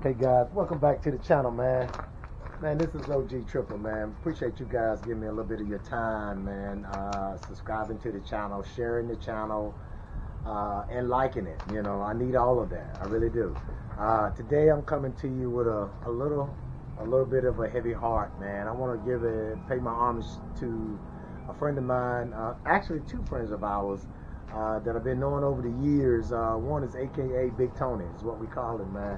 Hey guys, welcome back to the channel, man. Man, this is OG Triple, man. Appreciate you guys giving me a little bit of your time, man. Subscribing to the channel, sharing the channel, and liking it. You know, I need all of that. I really do. Today I'm coming to you with a little bit of a heavy heart, man. I want to pay my homage to a friend of mine, actually two friends of ours that I've been knowing over the years. One is AKA Big Tony, is what we call him, man.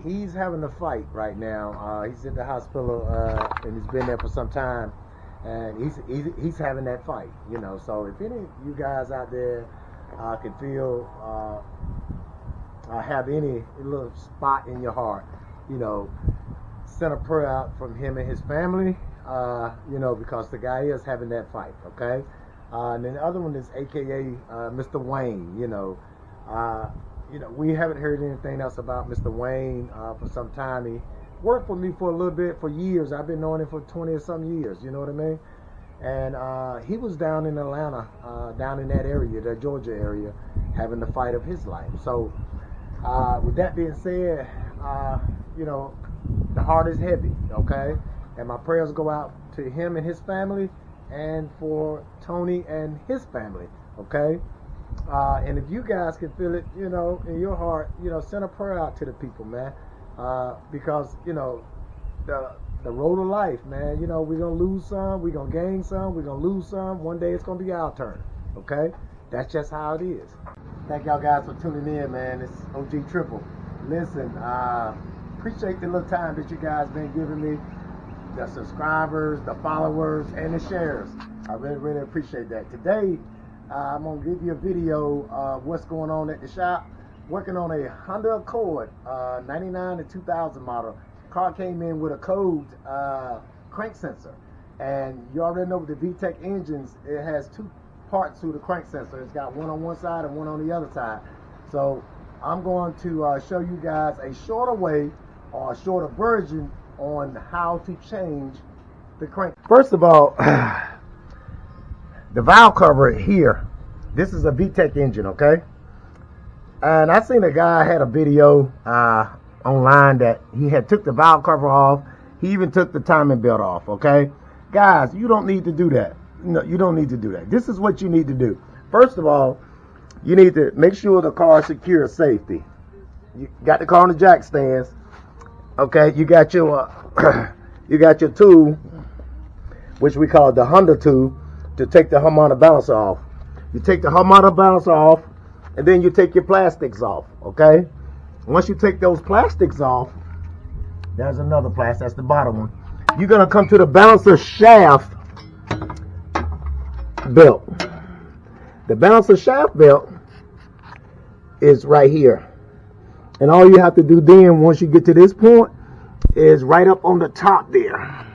He's having a fight right now. He's at the hospital, and he's been there for some time, and he's having that fight, you know. So if any of you guys out there can feel have any little spot in your heart, you know, send a prayer out from him and his family, you know, because the guy is having that fight, okay? And then the other one is AKA Mr. Wayne, you know. We haven't heard anything else about Mr. Wayne for some time. He worked for me for a little bit, for years. I've been knowing him for 20 or some years, you know what I mean? And he was down in Atlanta, down in that area, the Georgia area, having the fight of his life. So with that being said, you know, the heart is heavy, okay? And my prayers go out to him and his family, and for Tony and his family, okay? And if you guys can feel it, you know, in your heart, you know, send a prayer out to the people, man. Because, you know, the road of life, man, you know, we're going to lose some, we're going to gain some, we're going to lose some. One day it's going to be our turn, okay? That's just how it is. Thank y'all guys for tuning in, man. It's OG Triple. Listen, appreciate the little time that you guys been giving me, the subscribers, the followers, and the shares. I really, really appreciate that. Today, I'm going to give you a video of what's going on at the shop. Working on a Honda Accord 99 to 2000 model. Car came in with a code crank sensor. And you already know with the VTEC engines, it has two parts to the crank sensor. It's got one on one side and one on the other side. So I'm going to show you guys a shorter way or a shorter version on how to change the crank. First of all, the valve cover here, this is a VTEC engine, okay? And I seen a guy had a video online that he had took the valve cover off. He even took the timing belt off, okay? Guys, you don't need to do that. No, you don't need to do that. This is what you need to do. First of all, you need to make sure the car is secure safety. You got the car on the jack stands, okay? You got your you got your tool, which we call the Honda tool, to take the harmonic balancer off. You take the harmonic balancer off, and then you take your plastics off, okay? Once you take those plastics off, there's another plastic, that's the bottom one. You're gonna come to the balancer shaft belt. The balancer shaft belt is right here. And all you have to do then, once you get to this point, is right up on the top there.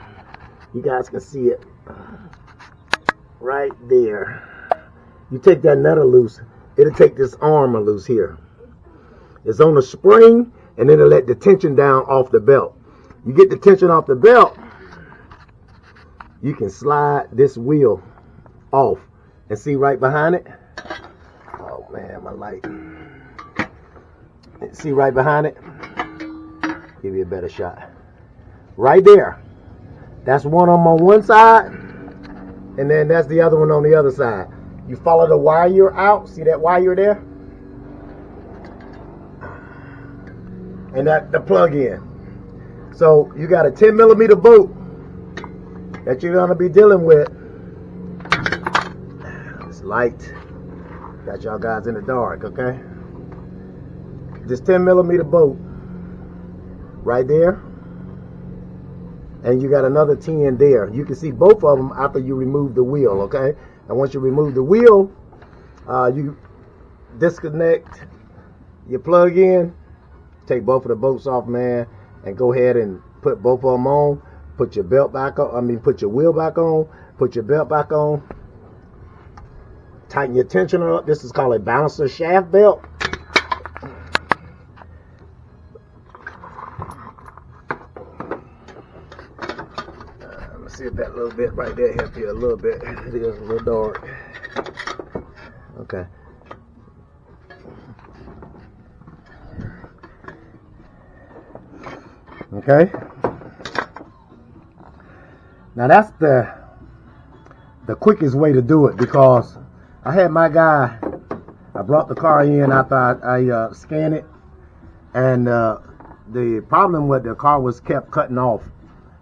You guys can see it. Right there. You take that nutter loose, it'll take this arm loose here. It's on a spring, and it'll let the tension down off the belt. You get the tension off the belt, you can slide this wheel off. And see right behind it? Oh man, my light. See right behind it? Give you a better shot. Right there. That's one on one side. And then that's the other one on the other side. You follow the wire out. See that wire there? And that the plug in. So you got a 10 millimeter bolt that you're going to be dealing with. It's light. Got y'all guys in the dark, okay? This 10 millimeter bolt right there. And you got another 10 there. You can see both of them after you remove the wheel, okay? And once you remove the wheel, you disconnect your plug in, take both of the bolts off, man, and go ahead and put both of them on. Put your belt back on, put your wheel back on, put your belt back on. Tighten your tensioner up. This is called a balancer shaft belt. See if that little bit right there help you a little bit. It is a little dark. Okay. Okay. Now that's the quickest way to do it, because I had my guy, I brought the car in after I scanned it, and the problem with the car was kept cutting off.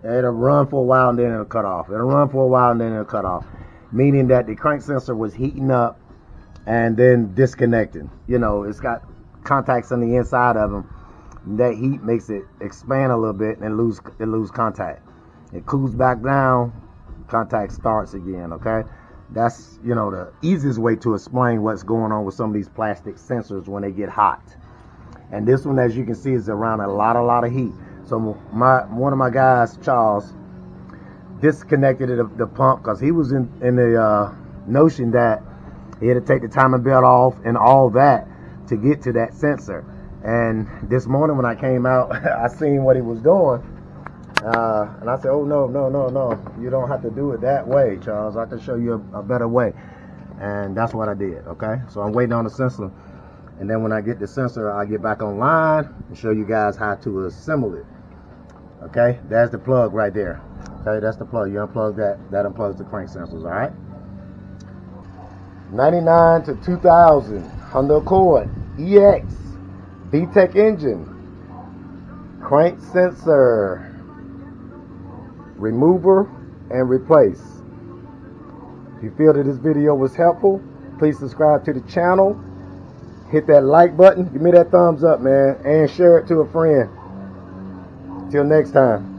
It'll run for a while and then it'll cut off. It'll run for a while and then it'll cut off, meaning that the crank sensor was heating up and then disconnecting. You know, it's got contacts on the inside of them. That heat makes it expand a little bit and lose contact. It cools back down, contact starts again. Okay, that's, you know, the easiest way to explain what's going on with some of these plastic sensors when they get hot. And this one, as you can see, is around a lot of heat. So one of my guys, Charles, disconnected the pump because he was in the notion that he had to take the timing belt off and all that to get to that sensor. And this morning when I came out, I seen what he was doing, and I said, oh no, you don't have to do it that way, Charles. I can show you a better way. And that's what I did. Okay, so I'm waiting on the sensor, and then when I get the sensor, I get back online and show you guys how to assemble it. Okay, that's the plug right there. Okay, that's the plug. You unplug that unplugs the crank sensors. All right. 99 to 2000 Honda Accord EX VTEC engine, crank sensor remover and replace. If you feel that this video was helpful, please subscribe to the channel, hit that like button, give me that thumbs up, man, and share it to a friend. Till next time.